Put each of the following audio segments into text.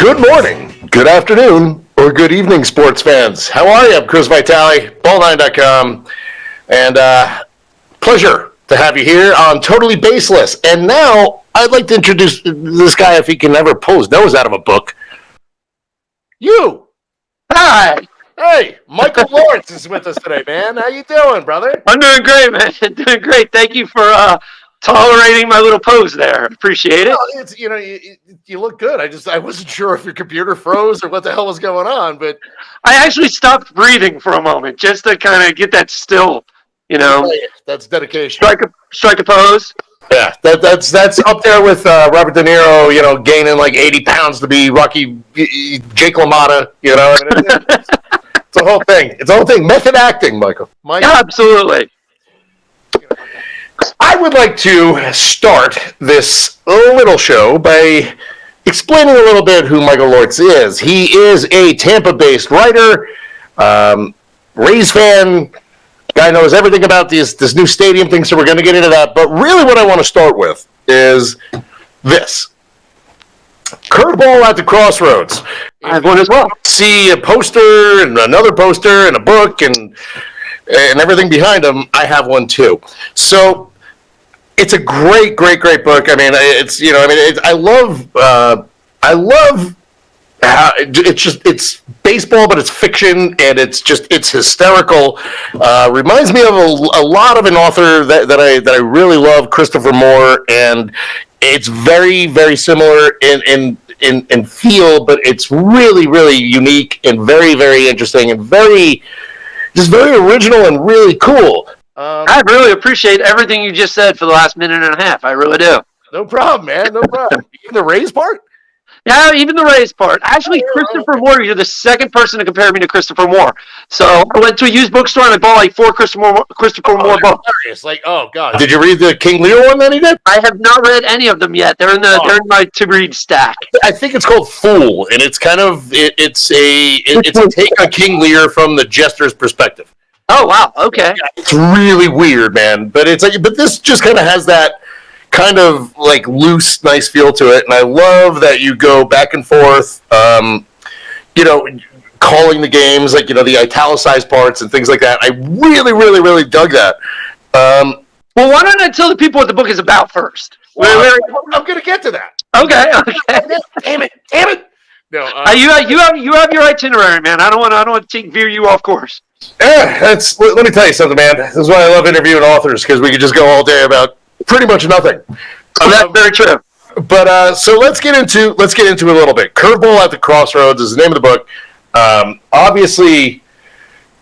Good morning, good afternoon, or good evening, sports fans. How are you? I'm Chris Vitali, BallNine.com, and pleasure to have you here on Totally Baseless. And now I'd like to introduce this guy, if he can ever pull his nose out of a book. You! Hi! Hey, Michael Lortz is with us today, man. How you doing, brother? I'm doing great, man. Doing great. Thank you for tolerating my little pose there. Appreciate it. Well, it's, you look good. I wasn't sure if your computer froze or what the hell was going on, but I actually stopped breathing for a moment just to kind of get that still, that's dedication. Strike a pose. Yeah, that's up there with Robert De Niro, gaining like 80 pounds to be Rocky, Jake LaMotta, It's a whole thing. It's a whole thing. Method acting, Michael. Yeah, absolutely. I would like to start this little show by explaining a little bit who Michael Lortz is. He is a Tampa-based writer, Rays fan. Guy knows everything about this new stadium thing, so we're going to get into that. But really what I want to start with is this. Curveball at the Crossroads. I have one as well. See a poster and another poster and a book and everything behind them. I have one too. So it's a great book. I mean, I love how it's baseball, but it's fiction, and it's hysterical. Reminds me of a lot of an author that I really love, Christopher Moore, and it's very, very similar in feel, but it's really, really unique and very, very interesting and very original and really cool. I really appreciate everything you just said for the last minute and a half. I really do. No problem, man. No problem. Even the Rays part? Yeah, even the Rays part. Actually, Christopher Moore, you're the second person to compare me to Christopher Moore. So I went to a used bookstore and I bought like 4 Christopher Moore books. Hilarious. Like, oh god. Did you read the King Lear one that he did? I have not read any of them yet. They're in my to read stack. I think it's called Fool, and it's kind of it's a take on King Lear from the jester's perspective. Oh wow, okay. Yeah, it's really weird, man. But but this just kind of has that kind of like loose, nice feel to it, and I love that you go back and forth, calling the games, like the italicized parts and things like that. I really, really, really dug that. Well, why don't I tell the people what the book is about first? I'm going to get to that. Okay. Damn it. No, you have your itinerary, man. I don't want to veer you off course. Let me tell you something, man. This is why I love interviewing authors, because we could just go all day about pretty much nothing. Oh, that's very true. But so let's get into it a little bit. Curveball at the Crossroads is the name of the book. Obviously,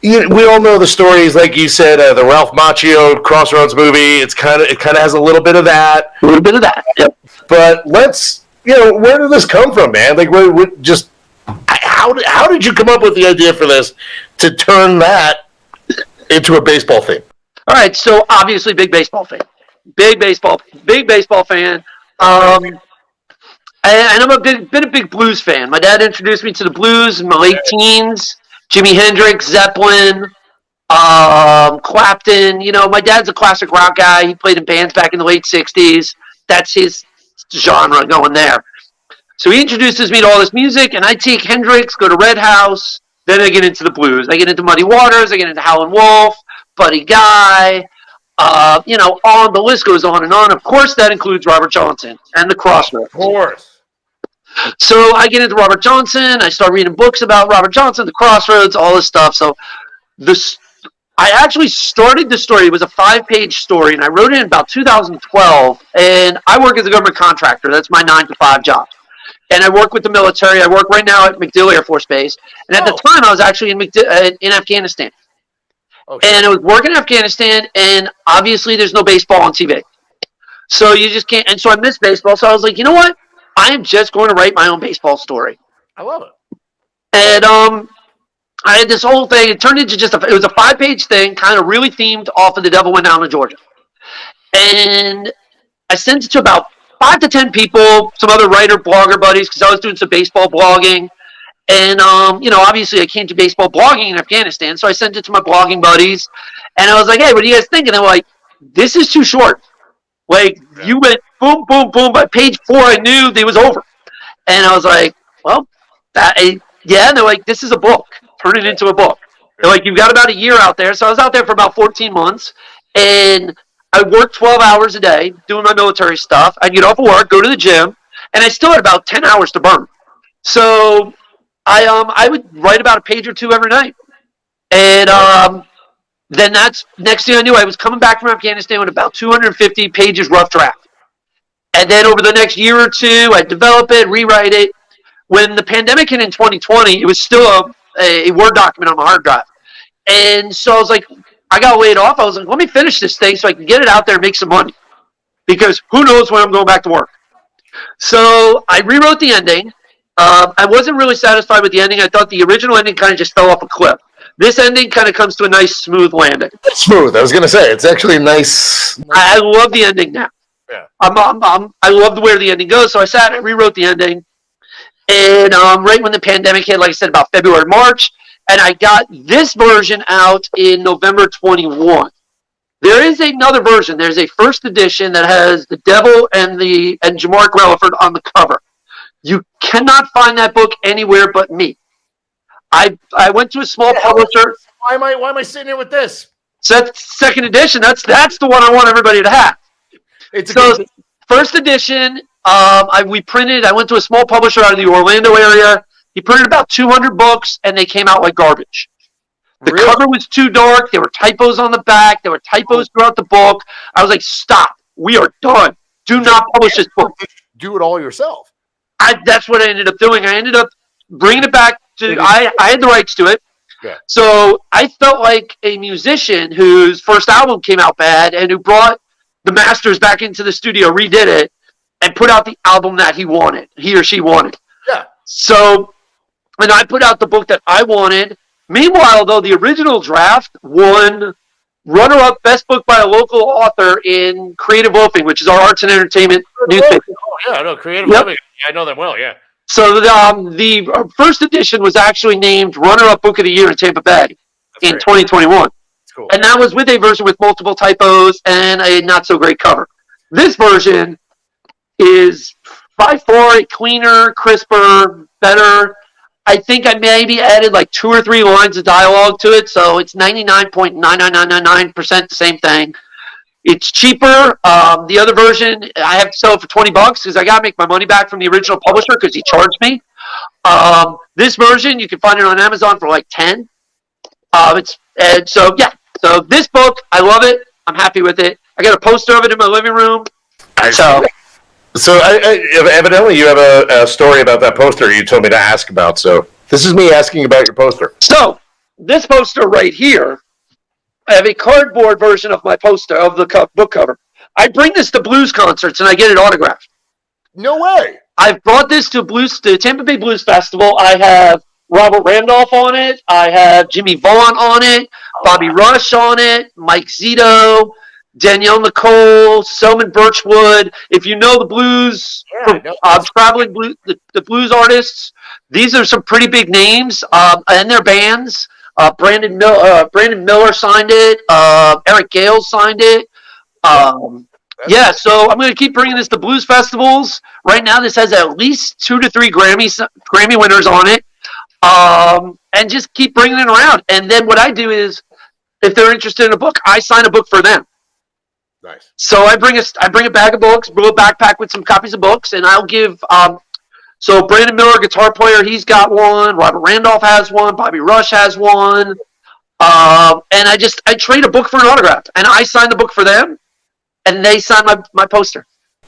we all know the stories, like you said, the Ralph Macchio Crossroads movie. It kind of has a little bit of that. A little bit of that. Yep. But let's, where did this come from, man? Like, how did you come up with the idea for this to turn that into a baseball thing? All right, so obviously big baseball fan. Big baseball fan. And I'm been a big blues fan. My dad introduced me to the blues in my late teens. Jimi Hendrix, Zeppelin, Clapton. My dad's a classic rock guy. He played in bands back in the late 60s. That's his genre going there. So he introduces me to all this music, and I take Hendrix, go to Red House, then I get into the blues. I get into Muddy Waters, I get into Howlin' Wolf, Buddy Guy, on the list goes on and on. Of course, that includes Robert Johnson and the Crossroads. Of course. So I get into Robert Johnson. I start reading books about Robert Johnson, the Crossroads, all this stuff. So I actually started the story. It was a 5-page story, and I wrote it in about 2012. And I work as a government contractor. That's my 9-to-5 job. And I work with the military. I work right now at MacDill Air Force Base. And at the time, I was actually in Afghanistan. And I was working in Afghanistan, and obviously there's no baseball on TV. So you just can't. And so I missed baseball. So I was like, you know what? I am just going to write my own baseball story. I love it. And I had this whole thing. It turned into it was a 5-page thing, kind of really themed off of The Devil Went Down to Georgia. And I sent it to about 5 to 10 people, some other writer, blogger buddies, because I was doing some baseball blogging. And, obviously I can't do baseball blogging in Afghanistan, so I sent it to my blogging buddies. And I was like, hey, what do you guys think? And they were like, this is too short. Like, you went boom, boom, boom. By page 4, I knew it was over. And I was like, well, Yeah, and they're like, this is a book. Turn it into a book. They're like, you've got about a year out there. So I was out there for about 14 months, and I worked 12 hours a day doing my military stuff. I'd get off of work, go to the gym, and I still had about 10 hours to burn. So I would write about a page or two every night. And then that's next thing I knew, I was coming back from Afghanistan with about 250 pages rough draft. And then over the next year or two, I'd develop it, rewrite it. When the pandemic hit in 2020, it was still a Word document on my hard drive. And so I was like, I got laid off. I was like, let me finish this thing so I can get it out there and make some money. Because who knows when I'm going back to work. So I rewrote the ending. I wasn't really satisfied with the ending. I thought the original ending kind of just fell off a cliff. This ending kind of comes to a nice, smooth landing. Smooth. I was going to say, it's actually nice. I love the ending now. Yeah. I love where the ending goes. So I sat and I rewrote the ending. And right when the pandemic hit, like I said, about February, March, and I got this version out in November 21. There is another version. There's a first edition that has the Devil and Jamark Relaford on the cover. You cannot find that book anywhere but me. I went to a small publisher. Why am I sitting here with this? So that's second edition. That's the one I want everybody to have. First edition. We printed. I went to a small publisher out of the Orlando area. He printed about 200 books, and they came out like garbage. The cover was too dark. There were typos on the back. There were typos throughout the book. I was like, stop. We are done. Do not publish this book. Do it all yourself. That's what I ended up doing. I ended up bringing it back to. I had the rights to it. Yeah. So I felt like a musician whose first album came out bad and who brought the masters back into the studio, redid it, and put out the album that he or she wanted. Yeah. So, and I put out the book that I wanted. Meanwhile, though, the original draft won runner-up best book by a local author in Creative Loafing, which is our arts and entertainment newspaper. Oh, yeah, I know. Creative Loafing. I know them well, yeah. So the first edition was actually named runner-up book of the year in Tampa Bay in 2021. That's cool. And that was with a version with multiple typos and a not-so-great cover. This version is by far a cleaner, crisper, better. I think I maybe added like 2 or 3 lines of dialogue to it, so it's 99.99999% the same thing. It's cheaper. The other version, I have to sell it for $20 because I got to make my money back from the original publisher because he charged me. This version, you can find it on Amazon for like $10. So this book, I love it. I'm happy with it. I got a poster of it in my living room. So evidently you have a story about that poster you told me to ask about. So this is me asking about your poster. So this poster right here, I have a cardboard version of my poster of the book cover. I bring this to blues concerts and I get it autographed. No way. I've brought this to Tampa Bay Blues Festival. I have Robert Randolph on it. I have Jimmy Vaughn on it. Bobby Rush on it. Mike Zito. Danielle Nicole, Selman Birchwood. If you know the blues, traveling blues, the blues artists, these are some pretty big names and their bands. Brandon Miller signed it. Eric Gale signed it. So I'm going to keep bringing this to blues festivals. Right now, this has at least 2 to 3 Grammy winners on it, and just keep bringing it around. And then what I do is, if they're interested in a book, I sign a book for them. Nice. So I bring a bag of books, bring a backpack with some copies of books, and I'll give. So Brandon Miller, guitar player, he's got one. Robert Randolph has one. Bobby Rush has one. And I trade a book for an autograph, and I sign the book for them, and they sign my poster.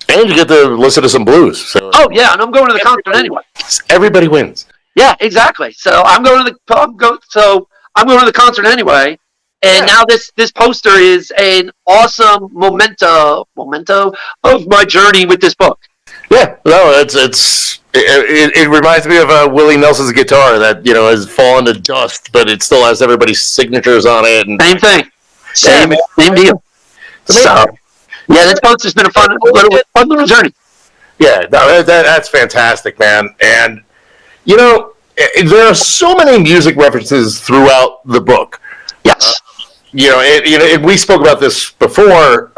And you get to listen to some blues. So. Oh yeah, and I'm going to the concert anyway. Everybody wins. Yeah, exactly. So I'm going to the concert anyway. And now this poster is an awesome memento of my journey with this book. Yeah, no, it reminds me of Willie Nelson's guitar that has fallen to dust, but it still has everybody's signatures on it. And same thing, same deal. So this poster's been a fun little journey. Yeah, no, that's fantastic, man. And there are so many music references throughout the book. Yes. We spoke about this before.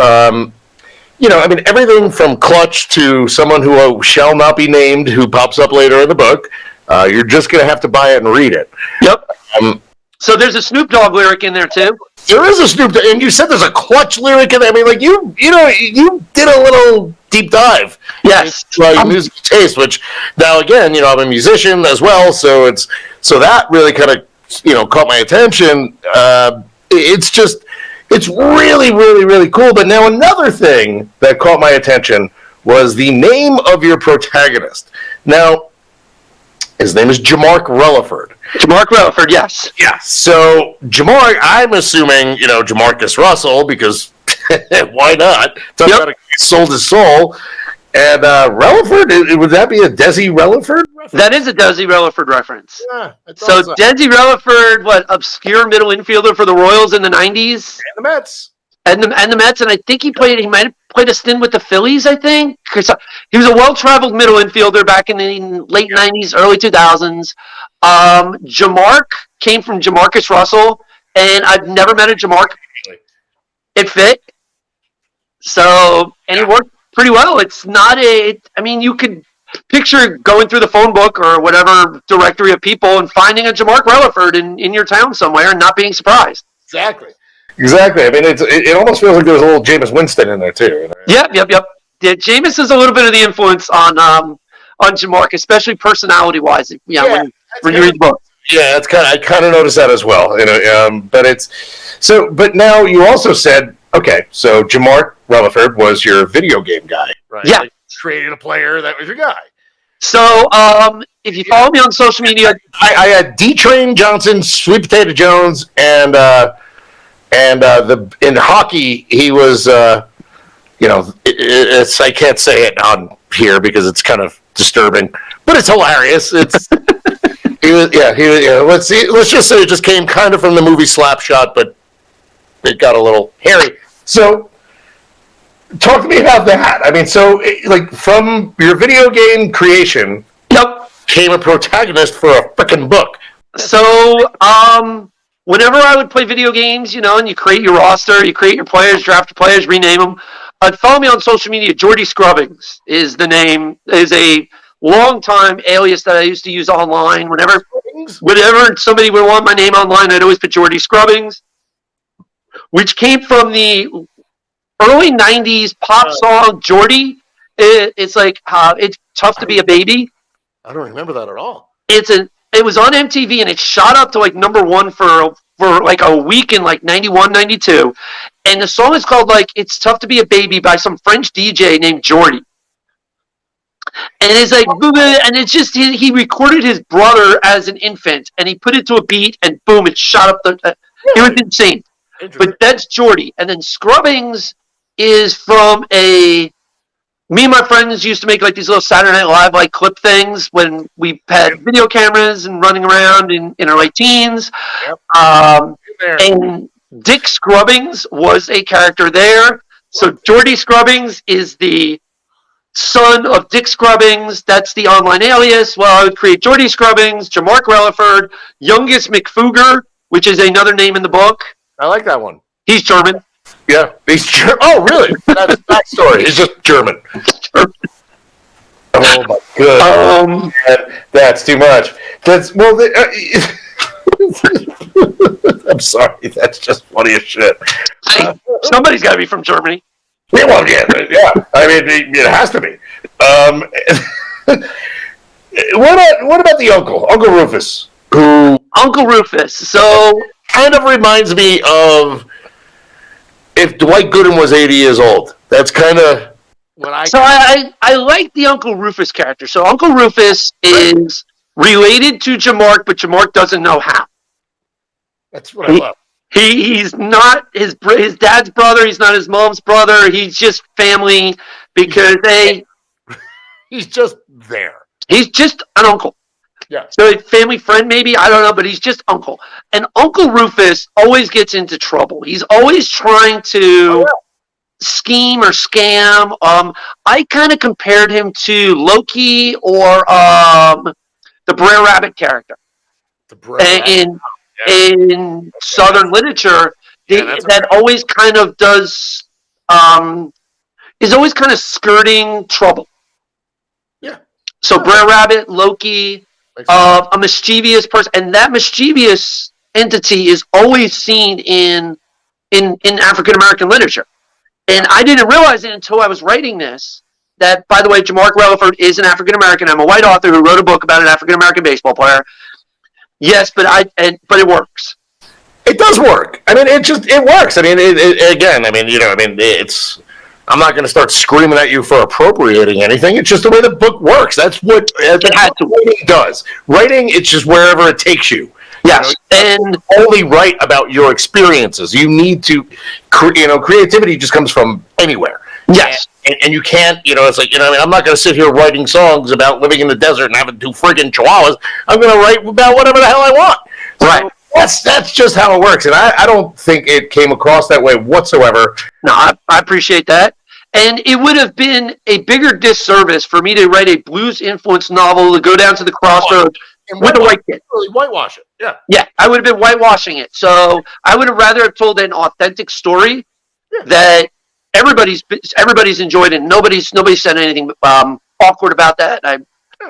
Everything from Clutch to someone who shall not be named, who pops up later in the book, You're just going to have to buy it and read it. Yep. So there's a Snoop Dogg lyric in there too. There is a Snoop Dogg, and you said there's a Clutch lyric in there. I mean, like you did a little deep dive. Yes. Your music taste, which now again, I'm a musician as well, so that really kind of caught my attention. It's really, really, really cool. But now another thing that caught my attention was the name of your protagonist. Now, his name is Jamark Relaford. Jamark Relaford, yes. Yeah. So Jamark, I'm assuming, Jamarcus Russell, because why not? Talk about he sold his soul. And Relaford, would that be a Desi Relaford reference? That is a Desi Relaford reference. Yeah, so Desi Relaford, obscure middle infielder for the Royals in the 90s? And the Mets. And the Mets, and I think he might have played a stint with the Phillies, I think. Because he was a well-traveled middle infielder back in the late 90s, early 2000s. Jamark came from Jamarcus Russell, and I've never met a Jamark. It fit. So, and it worked pretty well. It's not you could picture going through the phone book or whatever directory of people and finding a Jamark Relaford in your town somewhere and not being surprised. Exactly. I mean, it almost feels like there's a little Jameis Winston in there too. Yep. Yeah, Jameis is a little bit of the influence on Jamark, especially personality-wise. When you read the book. Yeah, I kind of noticed that as well. But now you also said, okay, so Jamark Relaford was your video game guy, right? Yeah. Like, created a player that was your guy. So, if you follow me on social media, I had D-Train Johnson, Sweet Potato Jones, and in hockey he was I can't say it on here because it's kind of disturbing, but it's hilarious. It's he was. Let's just say it just came kind of from the movie Slapshot, but it got a little hairy. So talk to me about that. I mean, from your video game creation, came a protagonist for a freaking book. So, whenever I would play video games, and you create your roster, you create your players, draft your players, rename them, follow me on social media. Jordy Scrubbings is the name, is a long-time alias that I used to use online. Whenever somebody would want my name online, I'd always put Jordy Scrubbings, which came from the early 90s pop song Jordy. It's like, it's tough to be a baby. I don't remember that at all. It was on MTV and it shot up to number one for a week in 91, 92. And the song is called It's Tough to Be a Baby by some French DJ named Jordy. And it's and it's just, he recorded his brother as an infant and he put it to a beat and boom, it shot up it was insane. But that's Jordy. And then Scrubbings is from me and my friends used to make these little Saturday Night Live clip things when we had video cameras and running around in our late teens. Yep. And Dick Scrubbings was a character there. So Jordy Scrubbings is the son of Dick Scrubbings. That's the online alias. Well, I would create Jordy Scrubbings, Jamark Relaford, Youngest McFuger, which is another name in the book. I like that one. He's German. Yeah, he's German. Oh, really? That's backstory. He's just German. Oh my god. That's too much. I'm sorry. That's just funny as shit. Somebody's got to be from Germany. Yeah. I mean, it has to be. What about the uncle, Uncle Rufus? Uncle Rufus. So kind of reminds me of if Dwight Gooden was 80 years old. That's kind of what I... So I like the Uncle Rufus character. So Uncle Rufus is related to Jamark, but Jamark doesn't know how. That's what I love. He's not his dad's brother. He's not his mom's brother. He's just family because He's just there. He's just an uncle. Yeah. So a family friend maybe, I don't know, but he's just uncle. And Uncle Rufus always gets into trouble. He's always trying to scheme or scam. I kind of compared him to Loki or the Brer Rabbit character. The Brer Rabbit. In Southern literature, that always kind of does is always kind of skirting trouble. Yeah. So Brer Rabbit, Loki, a mischievous person, and that mischievous entity is always seen in African American literature. And I didn't realize it until I was writing this. That, by the way, Jamark Relaford is an African American. I'm a white author who wrote a book about an African American baseball player. Yes, but it works. It does work. I mean, it works. I mean, it's. I'm not going to start screaming at you for appropriating anything. It's just the way the book works. That's what writing does. Writing, it's just wherever it takes you. Yes, and only write about your experiences. You need to, creativity just comes from anywhere. Yes, and you can't, it's like, I'm not going to sit here writing songs about living in the desert and having 2 friggin' chihuahuas. I'm going to write about whatever the hell I want. So right. That's just how it works, and I don't think it came across that way whatsoever. No, I appreciate that. And it would have been a bigger disservice for me to write a blues-influenced novel to go down to the Crossroads with a white kid. Really whitewash it, yeah. Yeah, I would have been whitewashing it. So I would have rather have told an authentic story that everybody's enjoyed, and nobody's said anything awkward about that.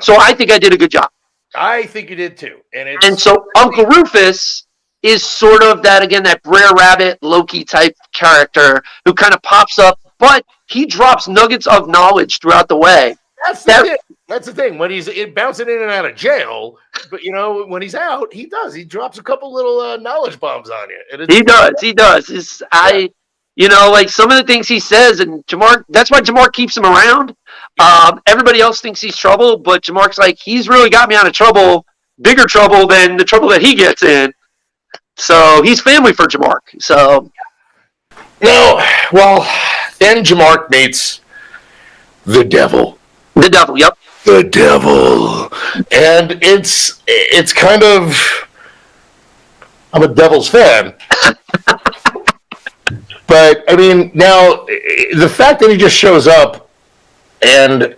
So I think I did a good job. I think you did too. And so Uncle Rufus is sort of that Brer Rabbit, Loki type character who kind of pops up, but he drops nuggets of knowledge throughout the way. That's the thing. When he's bouncing in and out of jail, but when he's out, he drops a couple little knowledge bombs on you. He does. Like some of the things he says, and Jamark, that's why Jamark keeps him around. Everybody else thinks he's trouble, but Jamark's like, he's really got me out of trouble, bigger trouble than the trouble that he gets in. So he's family for Jamark. So, well, then Jamark meets the devil. The devil, yep. The devil. And it's kind of, I'm a Devils fan. But, I mean, now, the fact that he just shows up and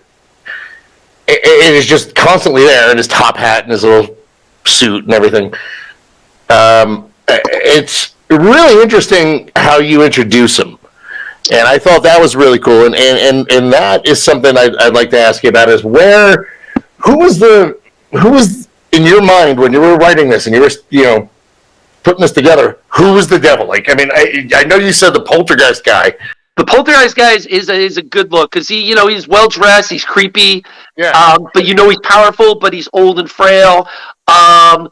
it is just constantly there in his top hat and his little suit and everything, it's really interesting how you introduce him. And I thought that was really cool. And that is something I'd like to ask you about is who was in your mind when you were writing this and you were, putting this together, who was the devil? Like, I mean, I know you said the poltergeist guy. The poltergeist guy is a good look because he's well dressed, he's creepy, but he's powerful, but he's old and frail. I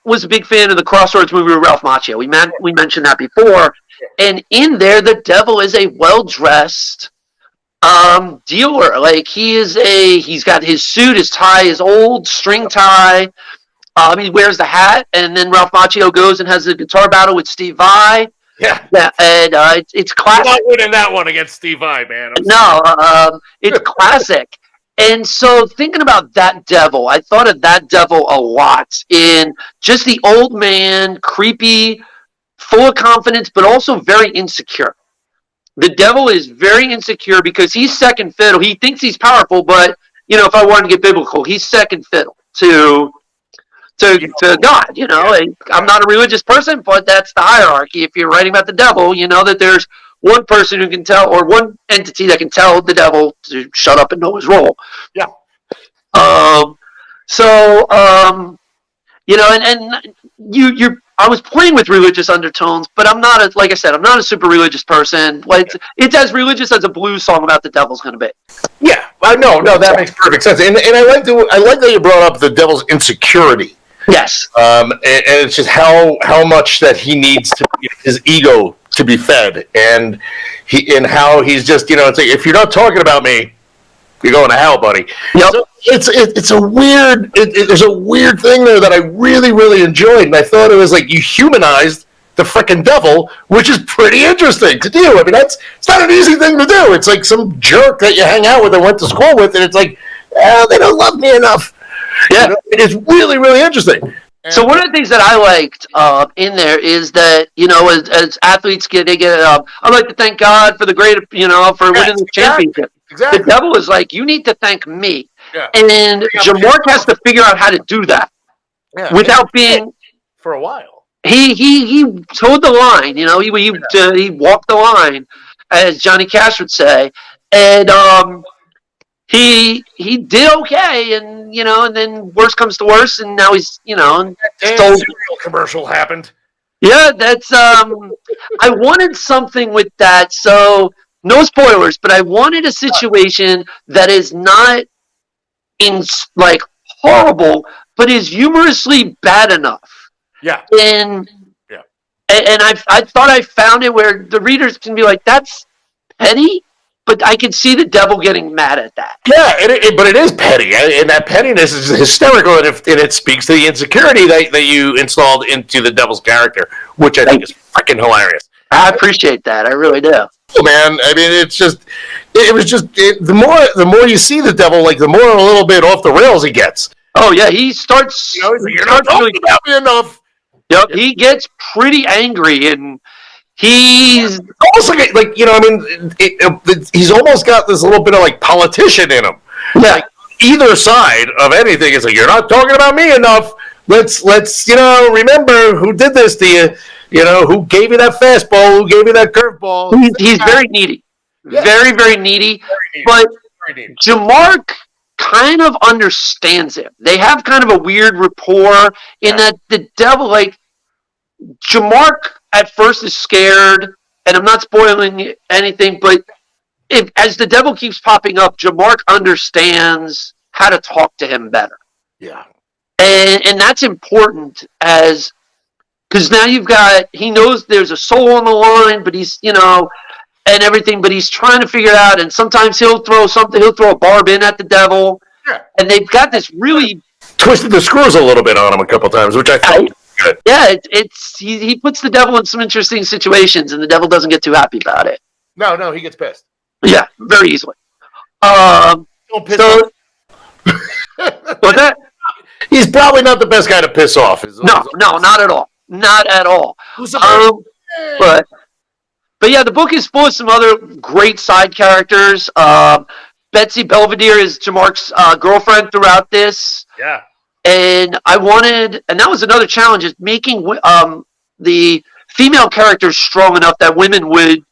was a big fan of the Crossroads movie with Ralph Macchio. We mentioned that before, and in there, the devil is a well dressed dealer. Like he's got his suit, his tie, his old string tie. He wears the hat, and then Ralph Macchio goes and has a guitar battle with Steve Vai. Yeah, and it's classic. I'm not winning that one against Steve Vai, man. It's classic. And so thinking about that devil, I thought of that devil a lot in just the old man, creepy, full of confidence, but also very insecure. The devil is very insecure because he's second fiddle. He thinks he's powerful, but, if I wanted to get biblical, he's second fiddle to God, I'm not a religious person, but that's the hierarchy. If you're writing about the devil, that there's one person who can tell, or one entity that can tell the devil to shut up and know his role. Yeah. I was playing with religious undertones, but I'm not I'm not a super religious person. Like it's as religious as a blues song about the devil's going to be. Yeah, no, that makes perfect sense. And I like that you brought up the devil's insecurity. Yes. And it's just how much that he needs his ego to be fed, and how he's just it's like, if you're not talking about me, you're going to hell, buddy. Yep. So it's a weird there's a weird thing there that I really, really enjoyed, and I thought it was like you humanized the frickin' devil, which is pretty interesting to do. I mean, it's not an easy thing to do. It's like some jerk that you hang out with and went to school with, and it's like, they don't love me enough. Yeah, it is really, really interesting. So one of the things that I liked in there is that as athletes I'd like to thank God for the great for winning the championship. Exactly. The devil is like, you need to thank me, yeah. And Jamark has to figure out how to do that without being for a while. He towed the line, he walked the line, as Johnny Cash would say, and he did okay, and and then worse comes to worse, and now he's Damn stole. cereal commercial happened. Yeah, that's I wanted something with that, so no spoilers, but I wanted a situation that is not in like horrible, but is humorously bad enough. Yeah. And I thought I found it where the readers can be like, that's petty, but I can see the devil getting mad at that. Yeah, but it is petty, and that pettiness is hysterical, and it speaks to the insecurity that you installed into the devil's character, which I think is freaking hilarious. I appreciate that. I really do. Oh, man, I mean, the more you see the devil, like the more a little bit off the rails he gets. Oh yeah, he starts. He's like, you're not talking about me enough. Yep, he gets pretty angry, and he's almost like I mean, he's almost got this little bit of like politician in him. Yeah. Like, either side of anything is like, you're not talking about me enough. Let's remember who did this to you. Who gave you that fastball? Who gave you that curveball? He's very needy, very very needy. But Jamark kind of understands him. They have kind of a weird rapport in that the devil, like Jamark at first is scared, and I'm not spoiling anything, but as the devil keeps popping up, Jamark understands how to talk to him better. Yeah. And that's important because now he knows there's a soul on the line, but he's, and everything, but he's trying to figure it out. And sometimes he'll throw a barb in at the devil. Yeah. And they've got this really twisted the screws a little bit on him a couple times, which I thought was good. Yeah, he puts the devil in some interesting situations, and the devil doesn't get too happy about it. No, he gets pissed. Yeah, very easily. Don't piss off. What's that? He's probably not the best guy to piss off. No, not at all. Not at all. But yeah, the book is full of some other great side characters. Betsy Belvedere is Jamark's girlfriend throughout this. Yeah. And and that was another challenge, is making the female characters strong enough that women would,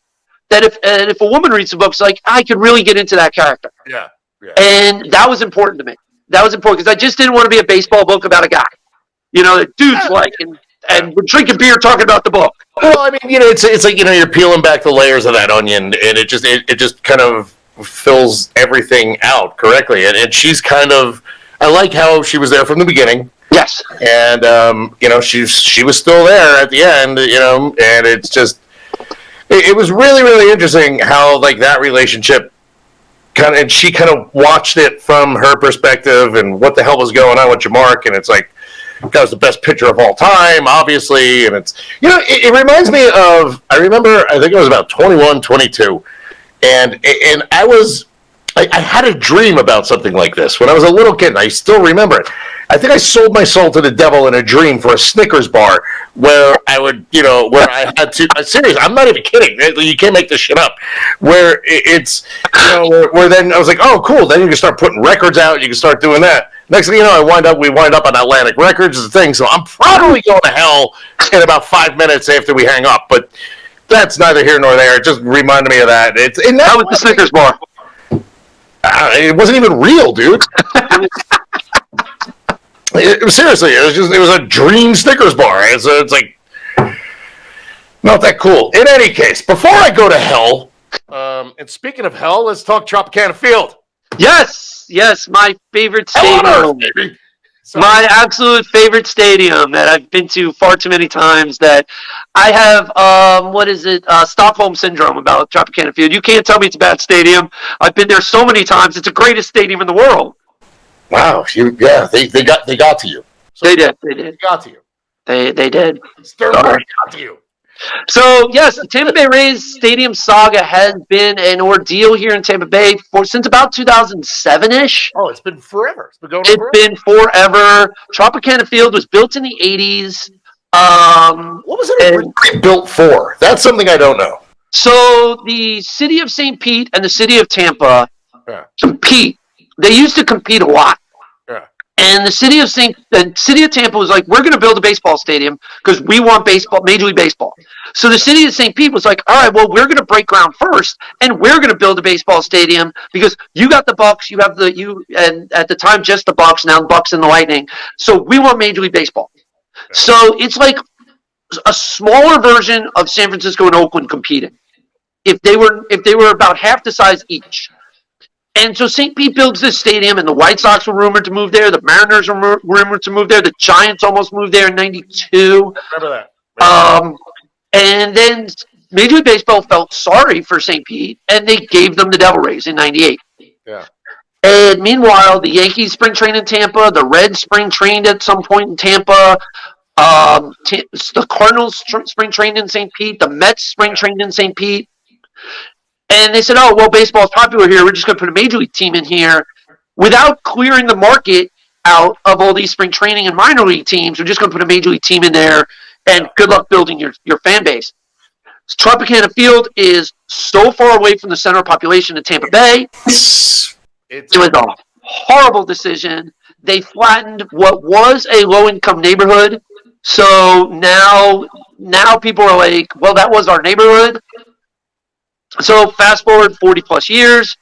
if a woman reads the book, it's like, I could really get into that character. Yeah. And that was important to me. That was important because I just didn't want to be a baseball book about a guy. That dudes like, and we're drinking beer talking about the book. Well, I mean, it's like, you're peeling back the layers of that onion, and it just kind of fills everything out correctly. And she's kind of, I like how she was there from the beginning. Yes. And, she was still there at the end, and it's just, it was really, really interesting how, like, that relationship and she kind of watched it from her perspective and what the hell was going on with Jamark, and it's like, that was the best pitcher of all time, obviously, and it's, it reminds me of, I think I was about 21, 22, and I had a dream about something like this when I was a little kid, and I still remember it. I think I sold my soul to the devil in a dream for a Snickers bar where I would, where I had to, serious, I'm not even kidding, you can't make this shit up, where it's, where then I was like, oh, cool, then you can start putting records out, you can start doing that. Next thing you know, we wind up on Atlantic Records as a thing, so I'm probably going to hell in about 5 minutes after we hang up, but that's neither here nor there. It just reminded me of that. That was the Snickers bar. It wasn't even real, dude. Seriously, it was a dream Snickers bar. It's like, not that cool. In any case, before I go to hell, and speaking of hell, let's talk Tropicana Field. Yes, my favorite stadium. My absolute favorite stadium that I've been to far too many times, that I have, Stockholm Syndrome about Tropicana Field. You can't tell me it's a bad stadium. I've been there so many times. It's the greatest stadium in the world. Wow. They got to you. So they did. They got to you. They did. Got to you. So, yes, the Tampa Bay Rays stadium saga has been an ordeal here in Tampa Bay since about 2007-ish. Oh, it's been forever. It's been going on forever. It's been forever. Tropicana Field was built in the 80s. What was it originally built for? That's something I don't know. So, the city of St. Pete and the city of Tampa compete. They used to compete a lot. Yeah. And the city of Tampa was like, we're going to build a baseball stadium because we want baseball, Major League Baseball. So the city of St. Pete was like, all right, well, we're going to break ground first, and we're going to build a baseball stadium because you got the Bucks, and at the time just the Bucks, now the Bucks and the Lightning. So we want Major League Baseball. So it's like a smaller version of San Francisco and Oakland competing. If they were about half the size each. And so St. Pete builds this stadium, and the White Sox were rumored to move there. The Mariners were rumored to move there. The Giants almost moved there in '92. Remember that. And then Major League Baseball felt sorry for St. Pete, and they gave them the Devil Rays in '98. Yeah. And meanwhile, the Yankees spring trained in Tampa. The Reds spring trained at some point in Tampa. The Cardinals spring trained in St. Pete. The Mets spring trained in St. Pete. And they said, oh, well, baseball is popular here. We're just going to put a major league team in here without clearing the market out of all these spring training and minor league teams. We're just going to put a major league team in there, and good luck building your fan base. Tropicana Field is so far away from the center of population in Tampa Bay. It was a horrible decision. They flattened what was a low-income neighborhood. So now people are like, well, that was our neighborhood. So fast forward 40-plus years,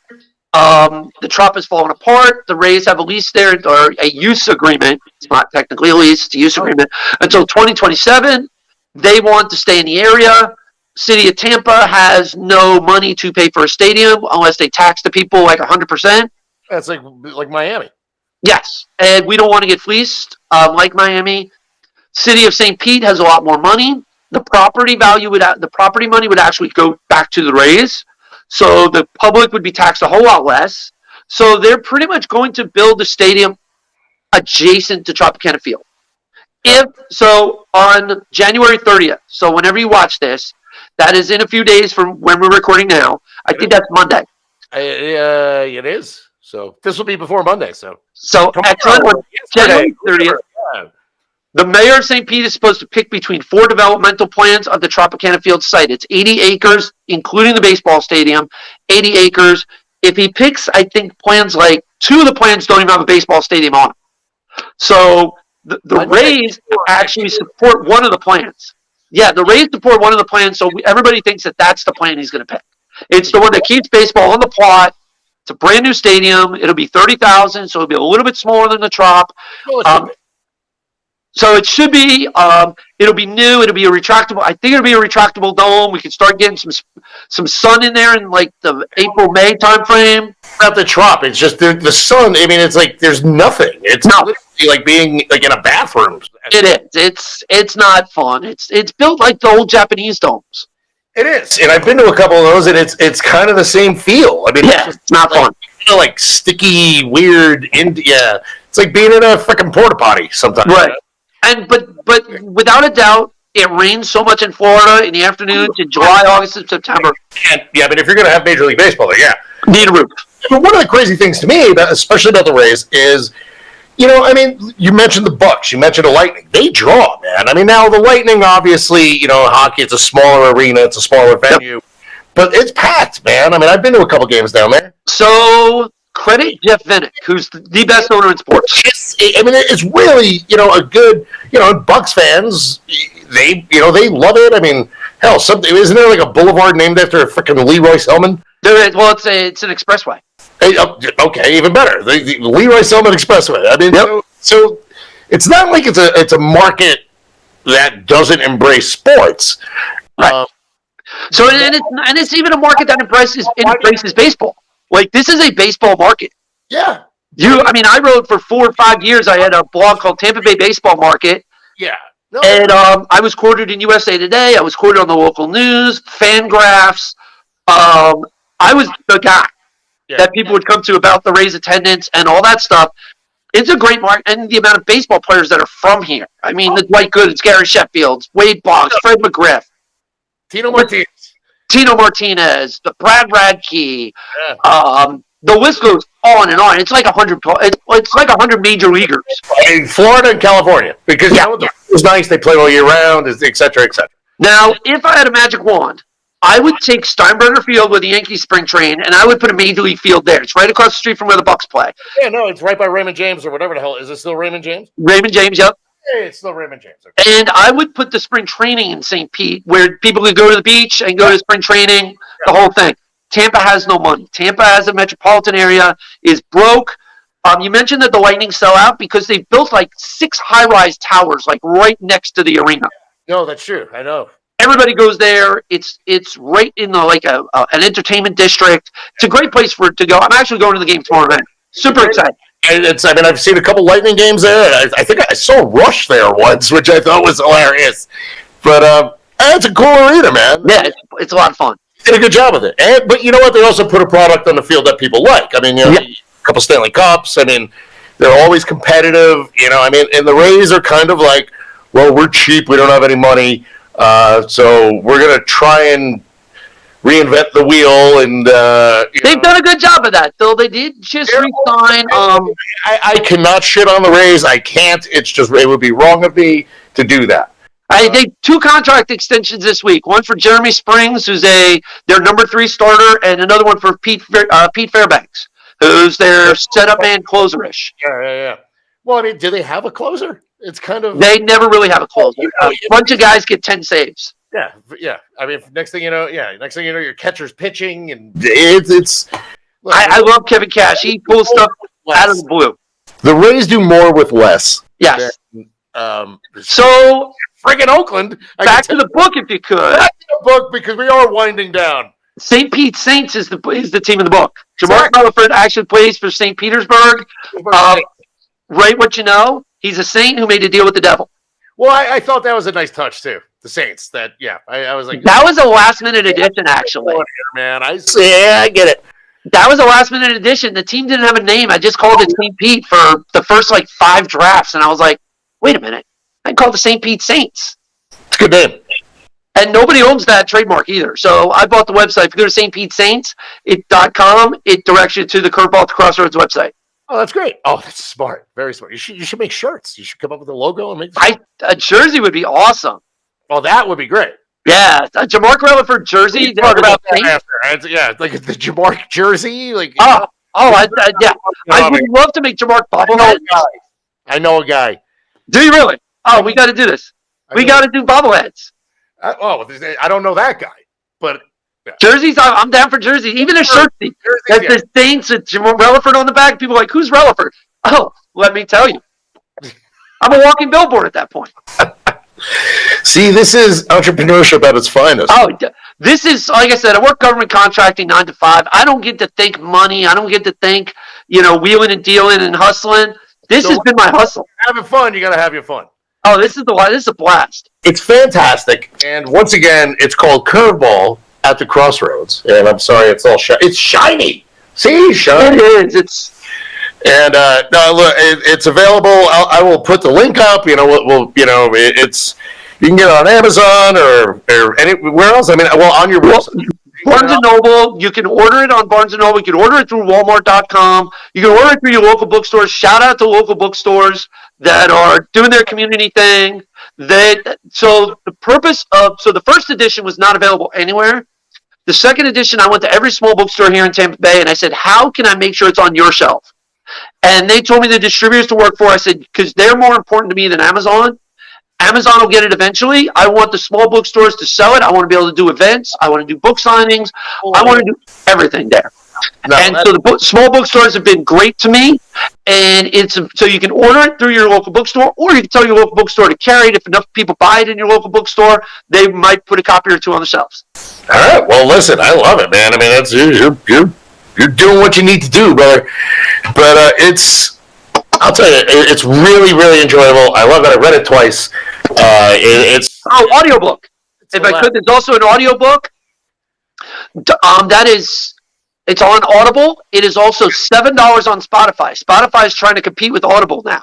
the Trop has fallen apart. The Rays have a lease there, or a use agreement. It's not technically a lease, it's a use agreement. Until 2027, they want to stay in the area. City of Tampa has no money to pay for a stadium unless they tax the people like 100%. That's like Miami. Yes, and we don't want to get fleeced like Miami. City of St. Pete has a lot more money. The property money would actually go back to the Rays, so the public would be taxed a whole lot less. So they're pretty much going to build the stadium adjacent to Tropicana Field. So on January 30th, so whenever you watch this, that is in a few days from when we're recording now. I think that's Monday. It is. So this will be before Monday. So excellent. On January 30th. Yeah. The mayor of St. Pete is supposed to pick between 4 developmental plans of the Tropicana Field site. It's 80 acres, including the baseball stadium, 80 acres. If he picks, I think, plans like 2 of the plans don't even have a baseball stadium on them. So the Rays actually support one of the plans. Yeah, the Rays support one of the plans, so everybody thinks that that's the plan he's going to pick. It's the one that keeps baseball on the plot. It's a brand new stadium. It'll be 30,000, so it'll be a little bit smaller than the Trop. So it should be, it'll be new. It'll be a retractable. I think it'll be a retractable dome. We can start getting some sun in there in like the April, May time frame. About the Trop, it's just the sun. I mean, it's like there's nothing. It's literally like being like in a bathroom. It is. It's not fun. It's built like the old Japanese domes. It is, and I've been to a couple of those, and it's kind of the same feel. I mean, it's not fun. Like sticky, weird. It's like being in a freaking porta potty sometimes. Right. And but without a doubt, it rains so much in Florida in the afternoons in July, August, and September. Yeah, but if you're going to have Major League Baseball, then need a roof. But one of the crazy things to me, especially about the Rays, is, I mean, you mentioned the Bucks, you mentioned the Lightning. They draw, man. I mean, now the Lightning, obviously, hockey, it's a smaller arena, it's a smaller venue, but it's packed, man. I mean, I've been to a couple games down there. So credit Jeff Vinik, who's the best owner in sports. It's really, a good, Bucks fans, they love it. I mean, hell, isn't there like a boulevard named after a freaking Leroy Selman? There is. Well, it's an expressway. Hey, okay, even better. The Leroy Selman Expressway. I mean, so it's not like it's a market that doesn't embrace sports. Right. And it's even a market that embraces baseball. Like, this is a baseball market. Yeah. I wrote for 4 or 5 years. I had a blog called Tampa Bay Baseball Market. Yeah. No. And I was quoted in USA Today. I was quoted on the local news, Fangraphs. I was the guy that people would come to about the Rays attendance and all that stuff. It's a great market, and the amount of baseball players that are from here. I mean, the Dwight Goods, Gary Sheffields, Wade Boggs, Fred McGriff, Tino Martinez, the Brad Radke. Yeah. The list goes on and on. It's like 100. It's like 100 major leaguers in Florida and California, because it was nice. They play all year round, et cetera, et cetera. Now, if I had a magic wand, I would take Steinbrenner Field with the Yankees spring train, and I would put a Major League Field there. It's right across the street from where the Bucks play. Yeah, no, it's right by Raymond James or whatever the hell. Is it still Raymond James? Raymond James, yep. Yeah, it's still Raymond James. Okay. And I would put the spring training in St. Pete, where people could go to the beach and go to spring training, the whole thing. Tampa has no money. Tampa, as a metropolitan area, is broke. You mentioned that the Lightning sell out because they built like 6 high-rise towers, like right next to the arena. No, that's true. I know. Everybody goes there. It's right in the an entertainment district. It's a great place for it to go. I'm actually going to the game tomorrow night. Super excited. I've seen a couple Lightning games there. I think I saw Rush there once, which I thought was hilarious. But it's a cool arena, man. Yeah, it's a lot of fun. Did a good job with it. But you know what? They also put a product on the field that people like. I mean, a couple Stanley Cups. I mean, they're always competitive. And the Rays are kind of like, well, we're cheap. We don't have any money. So we're going to try and reinvent the wheel. And they've done a good job of that, though. They did just re-sign. I cannot shit on the Rays. I can't. It's just, it would be wrong of me to do that. They 2 contract extensions this week. One for Jeremy Springs, who's their number 3 starter, and another one for Pete Fairbanks, who's their setup man closer-ish. Yeah. Well, I mean, do they have a closer? It's kind of... They never really have a closer. A bunch of guys get 10 saves. Yeah. I mean, next thing you know, your catcher's pitching, and it's... I love Kevin Cash. He pulls stuff out of the blue. The Rays do more with less. Yes. So... Friggin' Oakland. Back to the book, if you could. Back to the book, because we are winding down. St. Pete Saints is the team in the book. Jamar Melliford actually plays for St. Petersburg. Right, what you know, he's a Saint who made a deal with the devil. Well, I thought that was a nice touch too. The Saints. I was like, that was a last-minute addition, actually. Man, I get it. That was a last-minute addition. The team didn't have a name. I just called it St. Pete for the first 5 drafts, and I was like, wait a minute. I called the St. Pete Saints. It's a good name. And nobody owns that trademark either. So I bought the website. If you go to stpetessaints.com, it directs you to the Curveball to Crossroads website. Oh, that's great. Oh, that's smart. Very smart. You should make shirts. You should come up with a logo and make a jersey would be awesome. Oh, that would be great. Yeah. A Jamar Melliford jersey. Talk about that after. Yeah, like the Jamar jersey. Yeah. I would love to make Jamar bobbleheads. I know a guy. Do you really? Oh, we got to do this. We got to do bobbleheads. I don't know that guy, but yeah. Jerseys. I'm down for jerseys. Even a shirt. That's the Saints with Relaford on the back. People are like, who's Relaford? Oh, let me tell you. I'm a walking billboard at that point. See, this is entrepreneurship at its finest. Oh, this is, like I said, I work government contracting 9 to 5. I don't get to think money. I don't get to think, wheeling and dealing and hustling. This has been my hustle. Having fun, you got to have your fun. Oh, this is a blast. It's fantastic. And once again, it's called Curveball at the Crossroads. And I'm sorry, it's all it's shiny. See, shiny. It is. And no, look, it's available. I will put the link up. It's you can get it on Amazon or anywhere else. I mean, on your website. Barnes & Noble, you can order it on Barnes & Noble. You can order it through Walmart.com. You can order it through your local bookstores. Shout out to local bookstores that are doing their community thing. So the first edition was not available anywhere. The second edition, I went to every small bookstore here in Tampa Bay, and I said, how can I make sure it's on your shelf? And they told me the distributors to work for. I said, because they're more important to me than Amazon. Amazon will get it eventually. I want the small bookstores to sell it. I want to be able to do events. I want to do book signings. I want to do everything there. So the small bookstores have been great to me. And so you can order it through your local bookstore, or you can tell your local bookstore to carry it. If enough people buy it in your local bookstore, they might put a copy or 2 on the shelves. All right. Well, listen, I love it, man. I mean, that's you're doing what you need to do, brother. But I'll tell you, it's really, really enjoyable. I love it. I read it twice. Audiobook. If I could, there's also an audiobook. It's on Audible. It is also $7 on Spotify. Spotify is trying to compete with Audible now.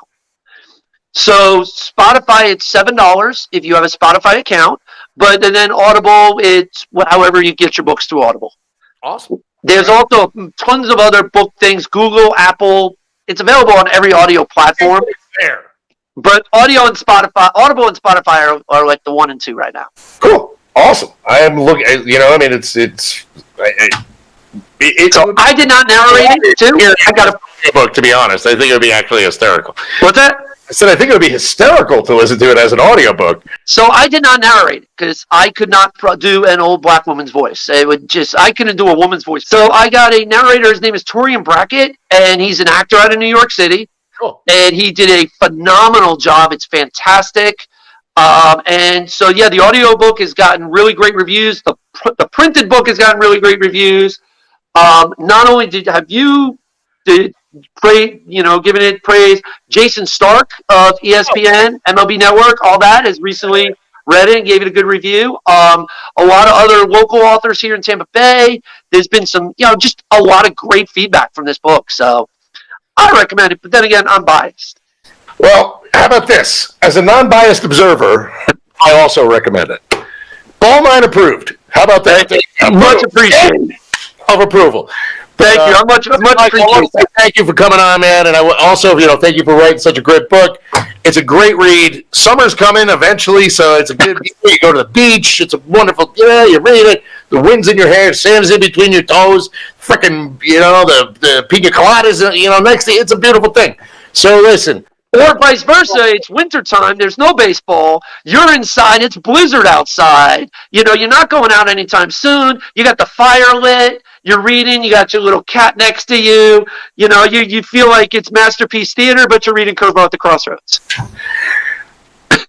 So Spotify, it's $7 if you have a Spotify account. But then Audible, it's however you get your books through Audible. Awesome. There's also tons of other book things, Google, Apple. It's available on every audio platform. There. But Audible and Spotify are like the 1 and 2 right now. Cool. Awesome. I am looking. I mean, it's. So I did not narrate it too. I got a book. To be honest, I think it would be actually hysterical. What's that? I said I think it would be hysterical to listen to it as an audiobook. So I did not narrate it because I could not do an old black woman's voice. I couldn't do a woman's voice. So I got a narrator. His name is Torian Brackett, and he's an actor out of New York City. Cool. And he did a phenomenal job. It's fantastic. And so, yeah, the audiobook has gotten really great reviews. The printed book has gotten really great reviews. Not only given it praise, Jason Stark of ESPN, MLB Network, all that has recently read it and gave it a good review. A lot of other local authors here in Tampa Bay. There's been some, just a lot of great feedback from this book. So I recommend it, but then again, I'm biased. Well, how about this? As a non-biased observer, I also recommend it. BallNine approved. How about that? Much appreciated. Of approval. Thank you. I'm much appreciated. Thank you for coming on, man. And I also, thank you for writing such a great book. It's a great read. Summer's coming eventually, so it's a good. You go to the beach. It's a wonderful. You read it. The wind's in your hair. Sand's in between your toes. Frickin', the pina coladas. Next thing, it's a beautiful thing. So listen. Or vice versa, it's wintertime, there's no baseball, you're inside, it's blizzard outside, you're not going out anytime soon, you got the fire lit, you're reading, you got your little cat next to you, you feel like it's Masterpiece Theater, but you're reading Curveball at the Crossroads.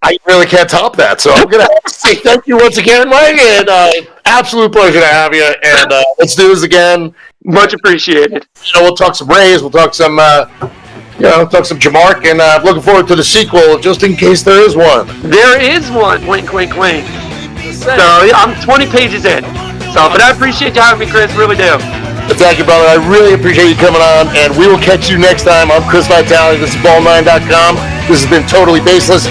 I really can't top that, so I'm going to say thank you once again, Mike, and absolute pleasure to have you, and let's do this again. Much appreciated. We'll talk some Rays, we'll talk some... talk some Jamark, and I'm looking forward to the sequel, just in case there is one. There is one. Wink, wink, wink. So I'm 20 pages in. But I appreciate you having me, Chris. Really do. Thank you, brother. I really appreciate you coming on, and we will catch you next time. I'm Chris Vitali. This is BallNine.com. This has been Totally Baseless.